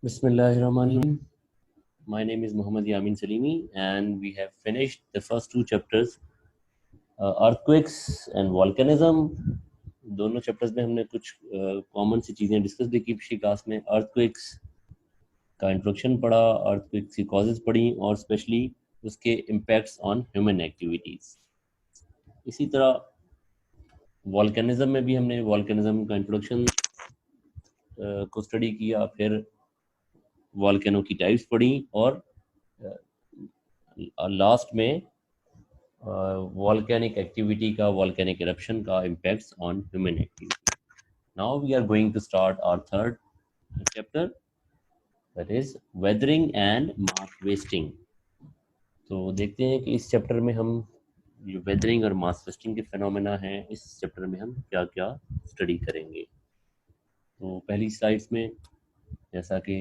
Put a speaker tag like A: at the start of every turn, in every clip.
A: Bismillahirrahmanirrahim. My name is Muhammad Yamin Salimi, and we have finished the first two chapters, earthquakes and volcanism. दोनों chapters में हमने कुछ common सी चीज़ें discuss भी की पिछली क्लास में। अर्थक्वेक्स का इंट्रोडक्शन पढ़ा, अर्थक्वेक्स की कॉजेज पढ़ी और स्पेशली उसके इम्पैक्ट्स ऑन ह्यूमन एक्टिविटीज़। इसी तरह वॉल्केनिज्म में भी हमने वॉल्केनिज्म का इंट्रोडक्शन को स्टडी किया, फिर वॉल्केनो की टाइप्स पढ़ी और लास्ट में volcanic activity का, volcanic eruption का impacts on human activity. Now we are going to start our third chapter, that is weathering and mass wasting. तो देखते हैं कि इस चैप्टर में हम जो वेदरिंग और मास वेस्टिंग के फिनोमेना हैं, इस चैप्टर में हम क्या क्या स्टडी करेंगे। तो पहली स्लाइड्स में, जैसा कि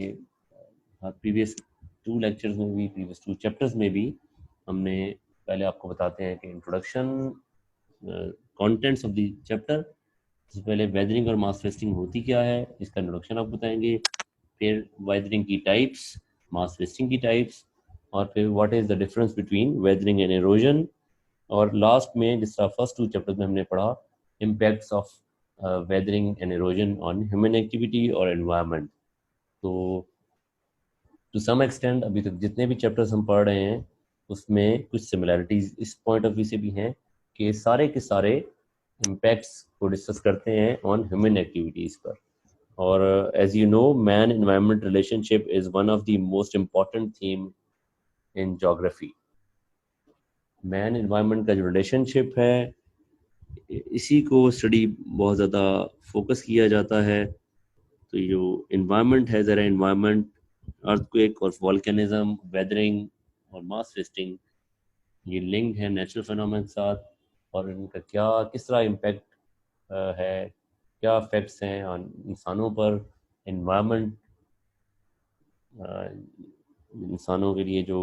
A: प्रीवियस टू लेक्चर्स में भी, प्रीवियस टू चैप्टर्स में भी हमने पहले आपको बताते हैं कि introduction, contents of the chapter. सबसे पहले वेदरिंग और मास वेस्टिंग होती क्या है, इसका इंट्रोडक्शन आप बताएंगे, फिर वेदरिंग की टाइप्स, मास वेस्टिंग की टाइप्स, और फिर what is the difference between weathering and halogen, और लास्ट में जिस तरह फर्स्ट टू चैप्टर्स में हमने पढ़ा, impacts of weathering and halogen on human activity और एनवायरनमेंट। तो टू सम एक्सटेंट अभी तक जितने भी चैप्टर्स हम पढ़ रहे हैं उसमें कुछ सिमिलैरिटीज इस पॉइंट ऑफ व्यू से भी हैं कि सारे के सारे इम्पैक्ट्स को डिस्कस करते हैं ऑन ह्यूमन एक्टिविटीज़ पर। और as you know, man environment relationship is one of the most important theme in geography. Man environment का जो रिलेशनशिप है, इसी को स्टडी बहुत ज़्यादा फोकस किया जाता है। तो जो इन्वायरमेंट है, ज़रा इन्वायरमेंट, अर्थक्वेक और वॉल्केनिज्म, वेदरिंग और मास वेस्टिंग, ये लिंक है नेचुरल फिनोमेना के साथ, और इनका क्या किस तरह इम्पैक्ट है, क्या इफेक्ट्स हैं ऑन इंसानों पर, इन्वायरमेंट, इंसानों के लिए जो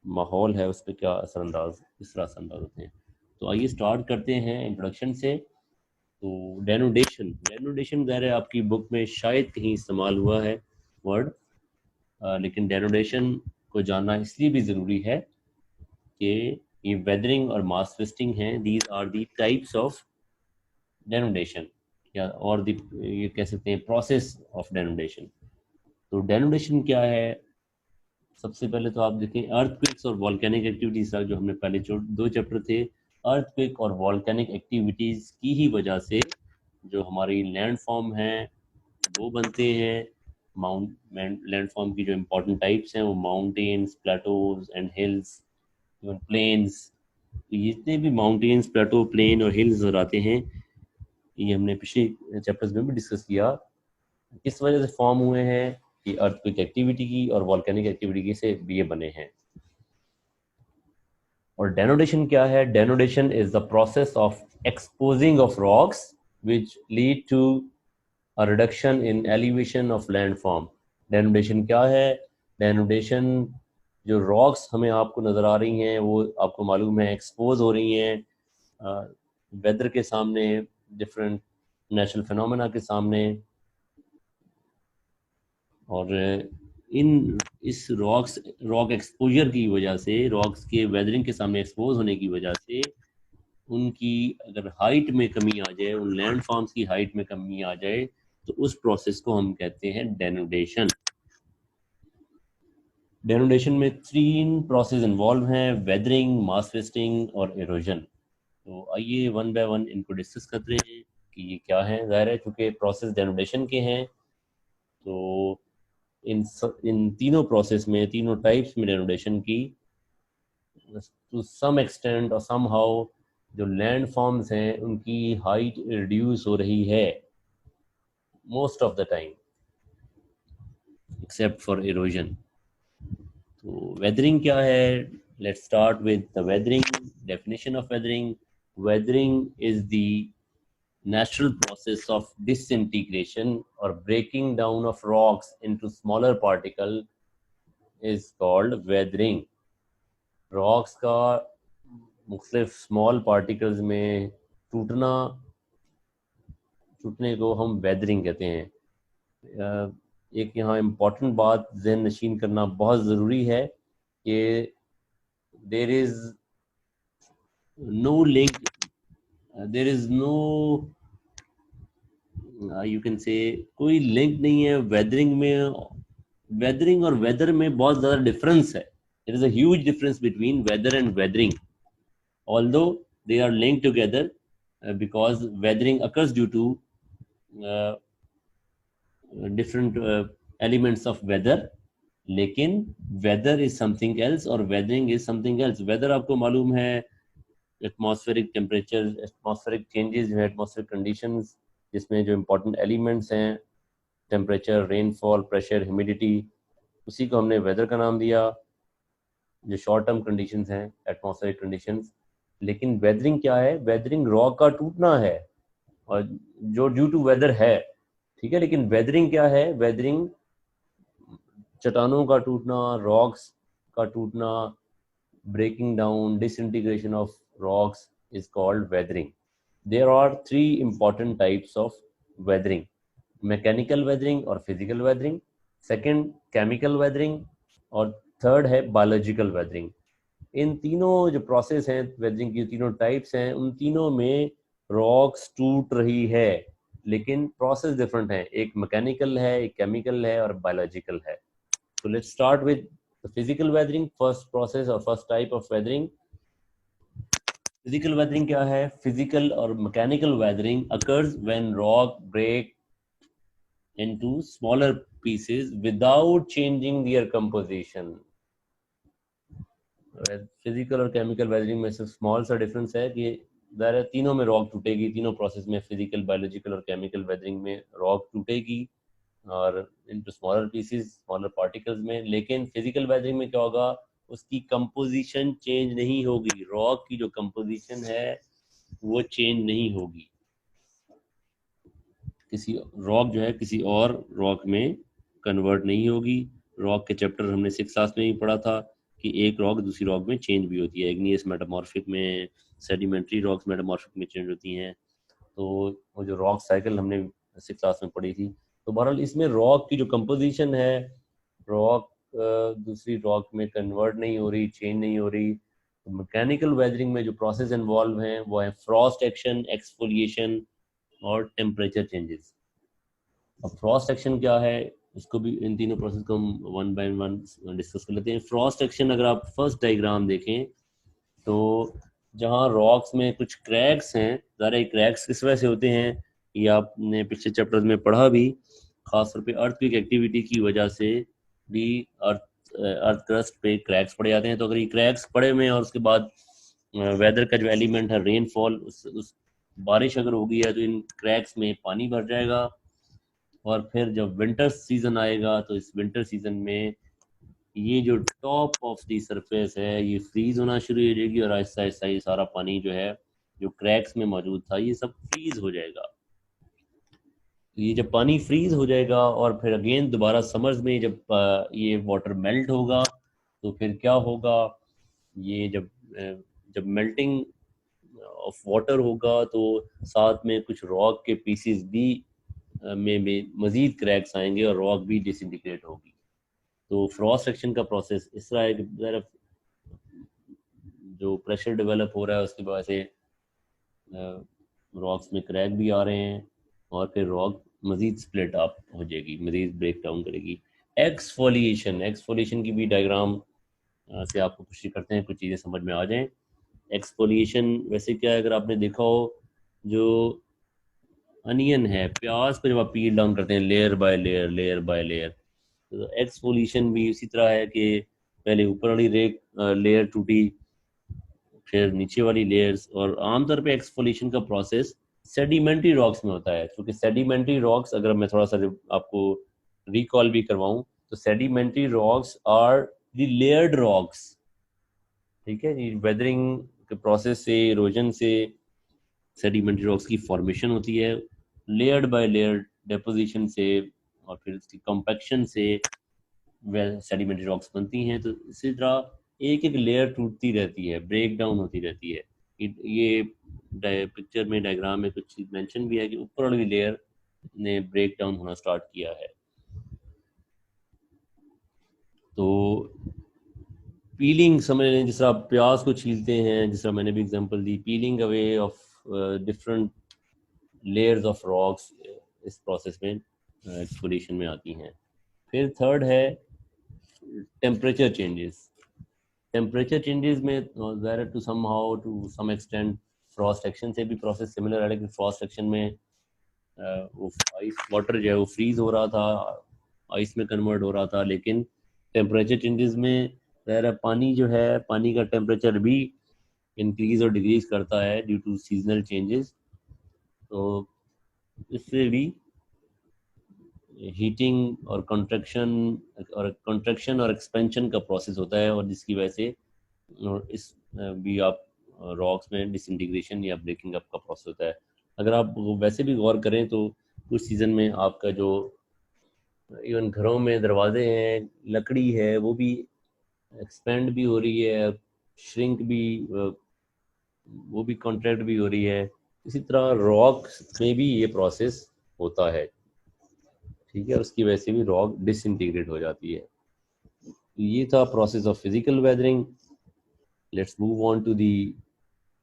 A: माहौल है उस पर क्या असरअंदाज, किस तरह असरअंदाज होते हैं। तो आइए स्टार्ट करते हैं इंट्रोडक्शन से। तो डेनोडेशन, डेनोडेशन ज़ाहिर है आपकी बुक में शायद कहीं इस्तेमाल हुआ है वर्ड, लेकिन डेनोडेशन को जानना इसलिए भी ज़रूरी है कि ये वेदरिंग और मास वेस्टिंग हैं, these are the types of denudation, या और दी, ये कह सकते हैं प्रोसेस ऑफ डेनोडेशन। तो डेनोडेशन क्या है, सबसे पहले तो आप देखें अर्थक्वेक्स और वॉल्केनिक एक्टिविटीज, जो हमने पहले जो दो चैप्टर थे, अर्थक्वेक और वॉल्केनिक एक्टिविटीज की ही वजह से जो हमारी लैंड फॉर्म है वो बनते हैं। माउंट लैंड फॉर्म की जो इम्पोर्टेंट टाइप्स हैं वो mountains, plateaus and hills, even plains. तो जितने भी माउंटेन्स, प्लेटो, प्लेन और हिल्स नजर आते हैं, ये हमने पिछले चैप्टर्स में भी डिस्कस किया किस वजह से फॉर्म हुए हैं, कि अर्थक्वेक एक्टिविटी की और वॉल्केनिक एक्टिविटी की से ये बने हैं। और डेनोडेशन क्या है, denudation is the process of exposing of rocks which lead to a reduction in elevation of landform. Denudation क्या है, डेनोडेशन जो रॉक्स हमें आपको नज़र आ रही हैं वो आपको मालूम है एक्सपोज हो रही हैं वेदर के सामने, डिफरेंट नेचुरल फिनोमेना के सामने, और इस रॉक एक्सपोजर की वजह से, रॉक्स के वेदरिंग के सामने एक्सपोज होने की वजह से उनकी अगर हाइट में कमी आ जाए, उन लैंड फॉर्म्स की हाइट में कमी आ जाए, तो उस प्रोसेस को हम कहते हैं डेनोडेशन। डेनोडेशन में तीन प्रोसेस इन्वॉल्व हैं, वेदरिंग, मास वेस्टिंग और एरोजन। तो आइए वन बाय वन इनको डिस्कस करते हैं कि ये क्या है। ज़ाहिर है चूँकि प्रोसेस डेनोडेशन के हैं, तो इन तीनों प्रोसेस में, तीनों टाइप्स में डेनोडेशन की, टू सम एक्सटेंट और सम हाउ जो लैंड फॉर्म्स हैं उनकी हाइट रिड्यूस हो रही है most of the time, except for erosion. तो वेदरिंग क्या है, let's start with the weathering. Definition of weathering, weathering is the natural process of disintegration or breaking down of rocks into smaller particle is called weathering। Rocks का मुख्तलिफ small particles में टूटने को हम weathering कहते हैं। एक यहाँ इम्पॉर्टेंट बात ज़हन नशीन करना बहुत ज़रूरी है कि there is no link, there is no you can say, कोई लिंक नहीं है वेदरिंग में। वेदरिंग और वेदर में बहुत ज़्यादा डिफरेंस है। There is a huge difference between weather and weathering, although they are linked together because weathering occurs due to uh, different elements of weather, लेकिन weather is something else और weathering is something else। weather आपको मालूम है atmospheric temperature, atmospheric changes जो है, atmospheric conditions जिसमें जो important elements हैं, टेम्परेचर, रेनफॉल, प्रेशर, ह्यूमिडिटी, उसी को हमने वेदर का नाम दिया। जो शॉर्ट टर्म कंडीशंस हैं एटमॉस्फेरिक कंडीशंस। लेकिन वेदरिंग क्या है? वेदरिंग रॉक का टूटना है और जो ड्यू टू वेदर है, ठीक है। लेकिन वेदरिंग क्या है? वेदरिंग चट्टानों का टूटना, रॉक्स का टूटना, breaking down, disintegration of rocks is called weathering. There are three important types of weathering: mechanical weathering और physical weathering, second chemical weathering और third है biological weathering। इन तीनों जो प्रोसेस हैं वेदरिंग की, तीनों टाइप्स हैं, उन तीनों में रॉक्स टूट रही है, लेकिन प्रोसेस डिफरेंट है। एक मैकेनिकल है, एक केमिकल है और बायोलॉजिकल है। So let's start with the physical weathering, first process or first type of weathering। Physical weathering क्या है? Physical और mechanical weathering occurs when rock break into smaller pieces without changing their composition। Physical और chemical weathering में सिर्फ small सा difference है कि ज़ाहिर है तीनों में रॉक टूटेगी, तीनों प्रोसेस में, फिजिकल, बायोलॉजिकल और केमिकल वेदरिंग में रॉक टूटेगी और into smaller pieces, smaller particles में। लेकिन फिजिकल वेदरिंग में क्या होगा? उसकी कंपोजिशन चेंज नहीं होगी, रॉक की जो कंपोजिशन है वो चेंज नहीं होगी। किसी रॉक जो है किसी और रॉक में कन्वर्ट नहीं होगी। रॉक के चैप्टर हमने 6th क्लास में ही पढ़ा था कि एक रॉक दूसरी रॉक में चेंज भी होती है। इग्नियस मेटामॉर्फिक में, सेडिमेंट्री रॉक्स मेटामॉर्फिक में चेंज होती हैं। तो वो जो रॉक साइकिल हमने 6th क्लास में पढ़ी थी। तो बहरहाल इसमें रॉक की जो कंपोजिशन है, रॉक दूसरी रॉक में कन्वर्ट नहीं हो रही, चेंज नहीं हो रही। तो मैकेनिकल वेदरिंग में जो प्रोसेस इन्वॉल्व हैं वो है फ्रॉस्ट एक्शन, एक्सफोलिएशन और टेम्परेचर चेंजेस। अब फ्रॉस्ट एक्शन क्या है, इसको भी, इन तीनों प्रोसेस को हम वन बाय वन डिस्कस कर लेते हैं। फ्रॉस्ट एक्शन अगर आप फर्स्ट डायग्राम देखें तो जहाँ रॉक्स में कुछ क्रैक्स हैं, ज़रा क्रैक्स किस वजह से होते हैं ये आपने पिछले चैप्टर्स में पढ़ा भी। खासतौर पे अर्थक्वेक एक्टिविटी की वजह से भी अर्थ क्रस्ट पे क्रैक्स पड़ जाते हैं। तो अगर ये क्रैक्स पड़े हुए हैं और उसके बाद वेदर का जो एलिमेंट है रेनफॉल, उस बारिश अगर होगी है तो इन क्रैक्स में पानी भर जाएगा और फिर जब विंटर सीजन आएगा तो इस विंटर सीजन में ये जो टॉप ऑफ दी सरफेस है ये फ्रीज होना शुरू हो जाएगी और आहिस्ता आहिस्ता ये सारा पानी जो है जो क्रैक्स में मौजूद था ये सब फ्रीज हो जाएगा। ये जब पानी फ्रीज हो जाएगा और फिर अगेन दोबारा समर्स में जब ये वाटर मेल्ट होगा तो फिर क्या होगा? ये जब मेल्टिंग ऑफ वाटर होगा तो साथ में कुछ रॉक के पीसीस भी में मजीद क्रैक्स आएंगे और रॉक भी डिसइंटीग्रेट होगी। तो फ्रॉस्ट सेक्शन का प्रोसेस इस तरह है कि जो प्रेशर डेवलप हो रहा है उसकी वजह से रॉक्स में क्रैक भी आ रहे हैं और फिर रॉक मजीद स्प्लिट अप हो जाएगी, मजीद ब्रेक डाउन करेगी। एक्सफोलिएशन, एक्सफोलिएशन की भी डायग्राम से आपको कोशिश करते हैं कुछ चीज़ें समझ में आ जाएं। एक्सफोलिएशन वैसे क्या है, अगर आपने देखा हो जो अनियन है, प्याज को जब आप पील डाउन करते हैं layer by layer, layer by layer, तो एक्सफोलिएशन भी उसी तरह है कि पहले ऊपर वाली लेयर टूटी, फिर नीचे वाली लेयर्स। और आमतौर पे एक्सफोलिएशन का प्रोसेस सेडिमेंट्री रॉक्स में होता है, क्योंकि सेडिमेंट्री रॉक्स, अगर मैं थोड़ा सा आपको रिकॉल भी करवाऊं तो sedimentary rocks are the layered rocks. ठीक है जी, वेदरिंग के प्रोसेस से, इरोजन से सेडिमेंट्री रॉक्स की फॉर्मेशन होती है लेयर्ड बाय लेयर डेपोजिशन से, और फिर उसकी कॉम्पैक्शन से सेडिमेंट्री रॉक्स बनती हैं। तो इसी तरह एक एक लेयर टूटती रहती है, ब्रेक डाउन होती रहती है। ये पिक्चर में, डायग्राम में कुछ चीज मेंशन भी है कि ऊपर वाली लेयर ने ब्रेक डाउन होना स्टार्ट किया है। पीलिंग समझ लें, जिस तरह आप प्याज को छीलते हैं, जिस तरह मैंने भी example the, piling away of different layers of rocks इस प्रोसेस में एक्सप्लोरेशन में आती हैं। फिर थर्ड है टेम्परेचर चेंजेस। टेम्परेचर चेंजेस में ज़ाहिर to some how to some extent frost action से भी प्रोसेस सिमिलर है, लेकिन फ्रॉस्ट एक्शन में वो आइस वाटर जो है वो फ्रीज हो रहा था, आइस में कन्वर्ट हो रहा था, लेकिन टेम्परेचर चेंजेस में ज़ाहिर है पानी जो है, पानी का टेम्परेचर भी इंक्रीज और डिक्रीज करता है ड्यू टू सीजनल चेंजेस। तो इससे भी हीटिंग और कंट्रैक्शन और एक्सपेंशन का प्रोसेस होता है, और जिसकी वजह से इस भी आप रॉक्स में डिसइंटीग्रेशन या ब्रेकिंग अप का प्रोसेस होता है। अगर आप वैसे भी गौर करें तो कुछ सीज़न में आपका जो इवन घरों में दरवाजे हैं, लकड़ी है, वो भी एक्सपेंड भी हो रही है, श्रिंक भी, वो भी कॉन्ट्रैक्ट भी हो रही है। इसी तरह रॉक में भी ये प्रोसेस होता है, ठीक है, उसकी वजह से भी रॉक डिसइंटीग्रेट हो जाती है। ये था process of physical weathering. Let's move on to the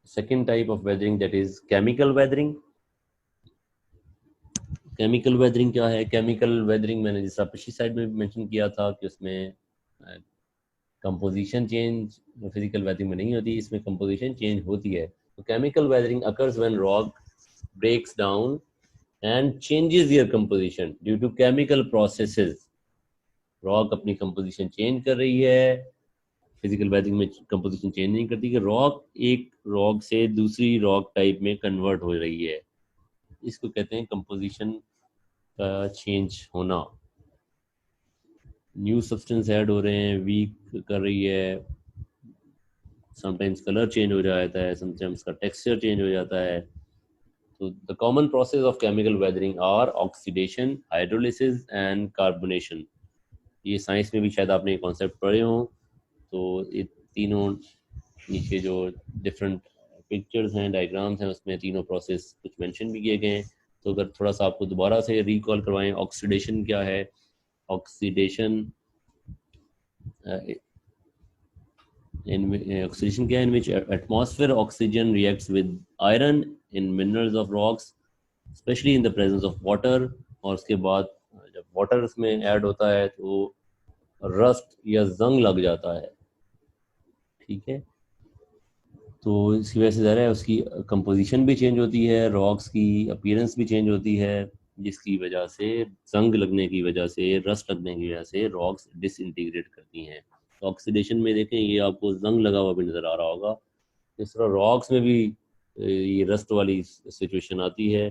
A: second type of weathering, that is chemical weathering. Chemical weathering क्या है? केमिकल वेदरिंग मैंने जैसा पिछली साइड में मेंशन किया था कि उसमें कंपोजिशन चेंज फिजिकल वेदरिंग में नहीं होती, इसमें कंपोजिशन चेंज होती है। तो chemical weathering occurs when rock breaks down and changes their composition due to chemical processes. Rock अपनी कंपोजिशन चेंज कर रही है, फिजिकल वेदरिंग में कंपोजिशन चेंज नहीं करती, कि रॉक एक रॉक से दूसरी रॉक टाइप में कन्वर्ट हो रही है। इसको कहते हैं कंपोजिशन का चेंज होना। न्यू सब्सटेंस ऐड हो रहे हैं, वीक कर रही है, समटाइम्स कलर चेंज हो जाता है, समटाइम्स का टेक्सचर चेंज हो जाता है। तो the common process of chemical weathering are oxidation, hydrolysis and carbonation. ये साइंस में भी शायद आपने कॉन्सेप्ट पढ़े हों। तो ये तीनों नीचे जो डिफरेंट पिक्चर्स हैं, डायग्राम्स हैं, उसमें तीनों प्रोसेस कुछ मेंशन भी किए गए हैं। तो अगर थोड़ा सा आपको दोबारा से रिकॉल करवाएं, ऑक्सीडेशन क्या है? ऑक्सीडेशन oxidation क्या है? in which atmosphere oxygen reacts with iron in minerals of rocks, especially in the presence of water। और उसके बाद जब वाटर उसमें ऐड होता है तो रस्ट या जंग लग जाता है, ठीक है। तो इसकी वजह से ज़रा है उसकी कंपोजिशन भी चेंज होती है, रॉक्स की अपीयरेंस भी चेंज होती है, जिसकी वजह से जंग लगने की वजह से, रस्ट लगने की वजह से रॉक्स डिसइंटीग्रेट करती हैं। तो ऑक्सीडेशन में देखें, ये आपको जंग लगा हुआ भी नज़र आ रहा होगा। इस तरह रॉक्स में भी ये रस्ट वाली सिचुएशन आती है।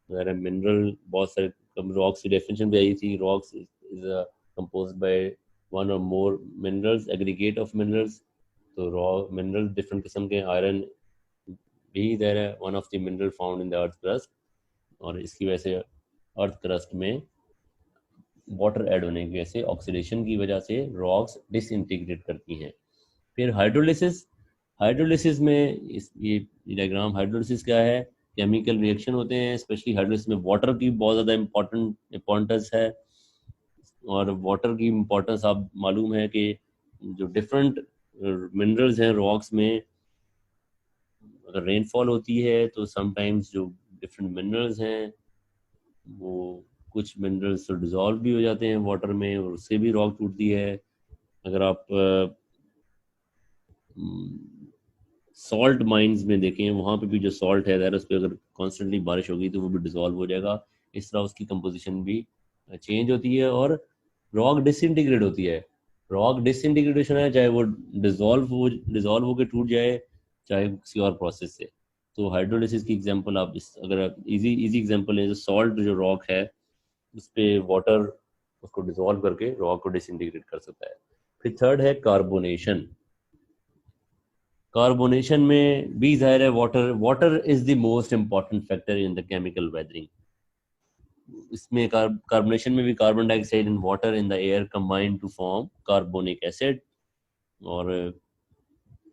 A: ज़रा मिनरल बहुत सारे रॉक्स की डेफिनेशन भी आई थी। Rocks is composed by one और मोर मिनरल्स, एग्रीगेट ऑफ मिनरल्स। तो रॉ मिनरल डिफरेंट किस्म के, आयरन भी देयर है, one of the mineral found in the earth crust. और इसकी वजह से अर्थ क्रस्ट में वाटर ऐड होने की वजह से, ऑक्सीडेशन की वजह से रॉक्स डिसइंटीग्रेट करती हैं। फिर हाइड्रोलिसिस। हाइड्रोलिसिस में ये डायग्राम, हाइड्रोलिसिस क्या है? केमिकल रिएक्शन होते हैं, स्पेशली हाइड्रोलिसिस में वाटर की बहुत ज़्यादा इम्पोर्टेंस है। और वाटर की इम्पोर्टेंस आप मालूम है कि जो डिफरेंट मिनरल्स हैं रॉक्स में, अगर रेनफॉल होती है तो समटाइम्स जो डिफरेंट मिनरल्स हैं वो कुछ मिनरल्स तो डिजॉल्व भी हो जाते हैं वाटर में, और उससे भी रॉक टूटती है। अगर आप सॉल्ट माइंस में देखें, वहाँ पे भी जो सॉल्ट है उस पर अगर कॉन्स्टेंटली बारिश होगी तो वो भी डिजॉल्व हो जाएगा। इस तरह उसकी कंपोजिशन भी चेंज होती है और रॉक डिसइंटीग्रेट होती है। रॉक डिसइंटीग्रेशन है, चाहे वो डिजॉल्व होकर टूट जाए, चाहे किसी और प्रोसेस से। तो हाइड्रोलिसिस की एग्जांपल आप अगर आप इजी इजी एग्जांपल है, जो सॉल्ट जो रॉक है उस पर वाटर उसको डिजॉल्व करके रॉक को डिसइंटीग्रेट कर सकता है। फिर थर्ड है कार्बोनेशन। कार्बोनेशन में भी जाहिर है water is the most important factor in the chemical weathering. इसमें कार्बोनेशन में भी carbon dioxide and water in the air combine to form carbonic acid. और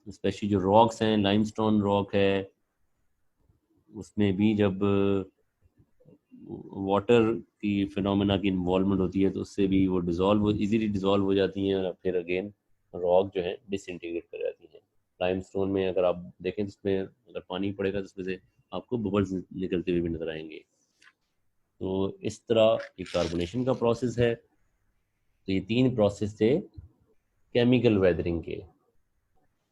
A: स्पेशली जो रॉक्स हैं, लाइमस्टोन रॉक है, उसमें भी जब वाटर की फिनोमेना की इन्वॉल्वमेंट होती है तो उससे भी वो इजीली डिजॉल्व हो जाती हैं और फिर अगेन रॉक जो है डिसइंटीग्रेट कर जाती हैं। लाइमस्टोन में अगर आप देखें तो इसमें अगर पानी पड़ेगा तो उसमें से आपको बबल्स निकलते हुए भी नजर आएंगे। तो इस तरह ये कार्बोनेशन का प्रोसेस है। तो ये 3 प्रोसेस थे केमिकल वेदरिंग के।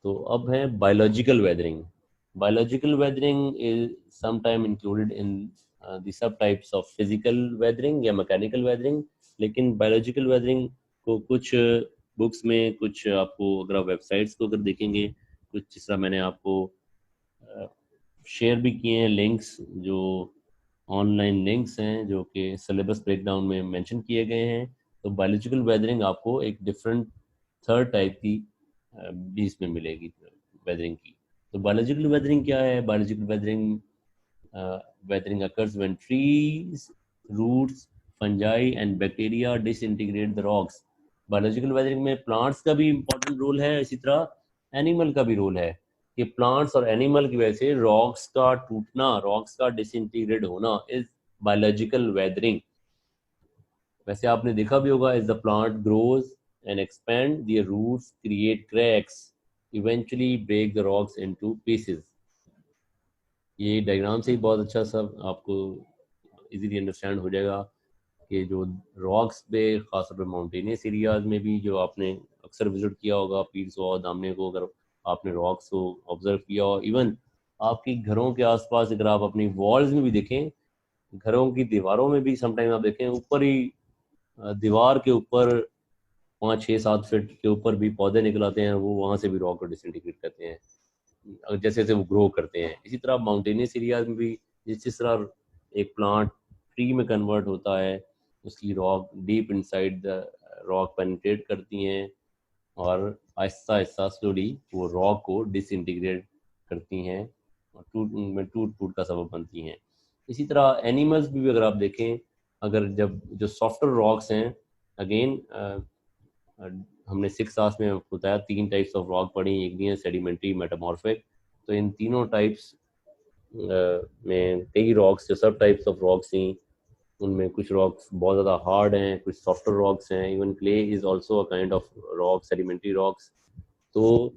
A: तो अब है biological weathering. Biological weathering is sometime included in the sub types of physical weathering या मैकेनिकल वेदरिंग। लेकिन बायोलॉजिकल वेदरिंग को कुछ बुक्स में, कुछ आपको अगर आप वेबसाइट्स को अगर देखेंगे, कुछ जिस तरह मैंने आपको शेयर भी किए हैं लिंक्स, जो ऑनलाइन लिंक्स हैं जो कि सिलेबस ब्रेकडाउन में मेंशन किए गए हैं। तो बायोलॉजिकल वेदरिंग आपको एक डिफरेंट थर्ड टाइप की भी इसमें मिलेगी वेदरिंग की। तो बायोलॉजिकल वेदरिंग क्या है? Biological weathering weathering occurs when trees, roots, fungi and bacteria disintegrate the rocks. Biological weathering में प्लांट्स का भी इंपॉर्टेंट रोल है, इसी तरह एनिमल का भी रोल है कि प्लांट्स और एनिमल की वजह से रॉक्स का टूटना, रॉक्स का डिसइंटीग्रेट होना इज बायोलॉजिकल वेदरिंग। वैसे आपने देखा भी होगा, as the plant grows and expand their roots create cracks eventually break the rocks into pieces. ये डायग्राम से ही बहुत अच्छा सब आपको इजीली अंडरस्टैंड हो जाएगा कि जो रॉक्स पे, खासतौर पे माउंटेनियस एरियाज में भी, जो आपने अक्सर विजिट किया होगा पीर्स और दामने को, अगर आपने रॉक्स को ऑब्जर्व किया हो, इवन आपकी घरों के आसपास अगर आप अपनी वॉल्स में भी देखें, घरों की दीवारों में भी समटाइम आप देखें, ऊपर ही दीवार के ऊपर 5, 6, 7 फीट के ऊपर भी पौधे निकल आते हैं, वो वहाँ से भी रॉक को डिसइंटीग्रेट करते हैं जैसे जैसे वो ग्रो करते हैं। इसी तरह माउंटेनियस एरियाज में भी जिस तरह एक प्लांट ट्री में कन्वर्ट होता है, उसकी rock deep inside the rock penetrate करती हैं और आहिस्ता आहिस्ता स्लोली वो रॉक को डिसइंटीग्रेट करती हैं और टूट फूट का सबब बनती हैं। इसी तरह एनिमल्स भी अगर आप देखें, अगर जब जो सॉफ्टर रॉक्स हैं, अगेन हमने 6 क्लास में बताया 3 टाइप्स ऑफ रॉक पढ़ी, एक भी है सेडिमेंट्री, मेटामॉर्फिक। तो इन तीनों टाइप्स में कई रॉक्स, जो सब टाइप्स ऑफ रॉक्स थी, उनमें कुछ रॉक्स बहुत ज़्यादा हार्ड हैं, कुछ सॉफ्टर रॉक्स हैं। Even clay is also a kind of rock, sedimentary rocks. तो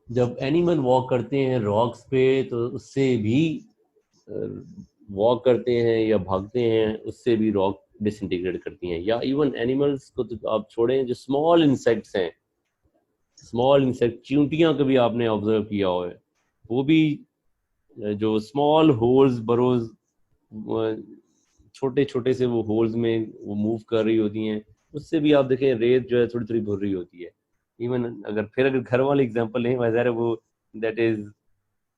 A: जब एनिमल वॉक करते हैं रॉक्स पे, तो उससे भी वॉक करते हैं या भागते हैं, उससे भी रॉक डिसइंटीग्रेट करती हैं। या इवन एनिमल्स को तो आप छोड़ें, जो स्मॉल इंसेक्ट्स हैं, स्मॉल इंसेक्ट, चींटियां कभी आपने ऑब्जर्व किया हो, वो भी जो स्मॉल होल्स, बरोज, छोटे छोटे से वो होल्स में वो मूव कर रही होती हैं, उससे भी आप देखें रेत जो है थोड़ी थोड़ी भर रही होती है। इवन अगर घर वाले एग्जांपल लें, वजह वो that is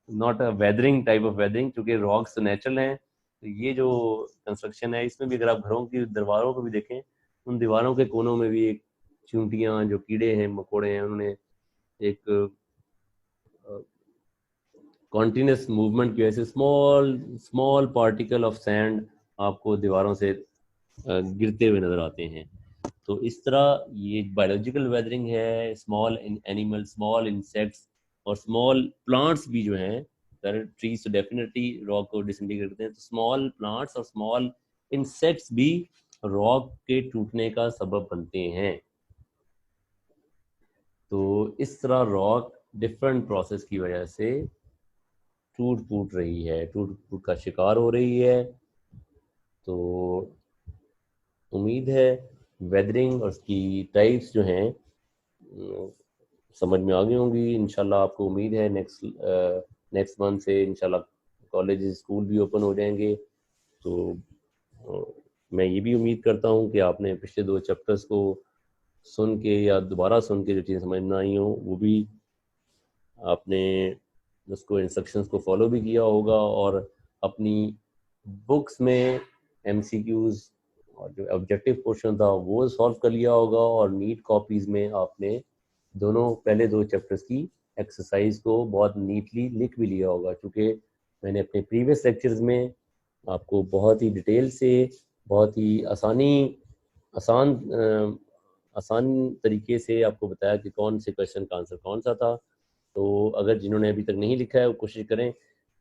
A: not a weathering type of weathering, क्योंकि रॉक्स तो नेचुरल हैं। तो ये जो कंस्ट्रक्शन है, इसमें भी अगर आप घरों की दीवारों को भी देखें, उन दीवारों के कोनों में भी एक चींटियां, जो कीड़े हैं, मकोड़े हैं, उन्होंने एक कॉन्टिन्यूस मूवमेंट की वजह से small small particle of sand आपको दीवारों से गिरते हुए नजर आते हैं। तो इस तरह ये बायोलॉजिकल वेदरिंग है। स्मॉल एनिमल, स्मॉल इंसेक्ट्स और स्मॉल प्लांट्स भी जो हैं, ट्रीज तो डेफिनेटली रॉक को डिसइंटीग्रेट करते हैं, तो स्मॉल प्लांट्स और स्मॉल इंसेक्ट्स भी रॉक के टूटने का सबब बनते हैं। तो इस तरह रॉक डिफरेंट प्रोसेस की वजह से टूट फूट रही है, टूट फूट का शिकार हो रही है। तो उम्मीद है वेदरिंग और उसकी टाइप्स जो हैं समझ में आ गई होंगी इंशाल्लाह। आपको उम्मीद है नेक्स्ट मंथ से इंशाल्लाह कॉलेज स्कूल भी ओपन हो जाएंगे। तो मैं ये भी उम्मीद करता हूँ कि आपने पिछले 2 चैप्टर्स को सुन के या दोबारा सुन के जो चीज़ें समझ ना आई हों, वो भी आपने उसको इंस्ट्रक्शंस को फॉलो भी किया होगा और अपनी बुक्स में MCQs और जो ऑब्जेक्टिव पोर्शन था वो सॉल्व कर लिया होगा, और नीट कॉपीज़ में आपने दोनों पहले 2 चैप्टर्स की एक्सरसाइज को बहुत नीटली लिख भी लिया होगा। क्योंकि मैंने अपने प्रीवियस लेक्चर्स में आपको बहुत ही डिटेल से, बहुत ही आसान तरीके से आपको बताया कि कौन से क्वेश्चन का आंसर कौन सा था। तो अगर जिन्होंने अभी तक नहीं लिखा है, वो कोशिश करें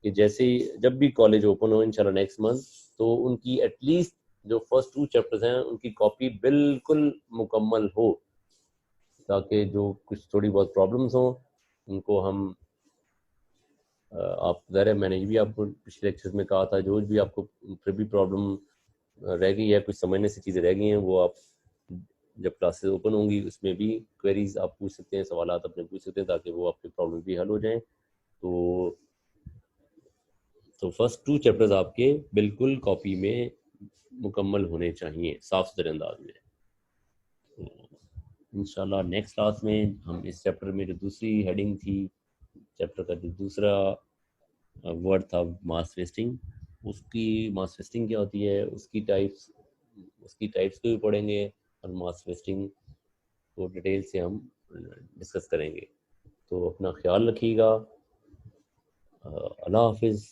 A: कि जैसे ही जब भी कॉलेज ओपन हो इंशाल्लाह नेक्स्ट मंथ, तो उनकी एटलीस्ट जो फर्स्ट 2 चैप्टर्स हैं उनकी कॉपी बिल्कुल मुकम्मल हो। ताकि जो कुछ थोड़ी बहुत प्रॉब्लम्स हों उनको हम आप ज़रा, मैंने ये भी आपको पिछले लेक्चर्स में कहा था, जो भी आपको फिर भी प्रॉब्लम रह गई है, कुछ समझने से चीज़ें रह गई हैं, वो आप जब क्लासेस ओपन होंगी उसमें भी क्वेरीज आप पूछ सकते हैं, सवाल अपने पूछ सकते हैं, ताकि वो आपके प्रॉब्लम भी हल हो जाएं। तो फर्स्ट 2 चैप्टर्स आपके बिल्कुल कॉपी में मुकम्मल होने चाहिए साफ सुथरे अंदाज में। तो इंशाल्लाह नेक्स्ट क्लास में हम इस चैप्टर में जो दूसरी हेडिंग थी, चैप्टर का जो दूसरा वर्ड था मास वेस्टिंग, उसकी मास वेस्टिंग क्या होती है, उसकी टाइप्स को भी पढ़ेंगे और मास वेस्टिंग को डिटेल से हम डिस्कस करेंगे। तो अपना ख्याल रखिएगा। अल्लाह हाफिज़।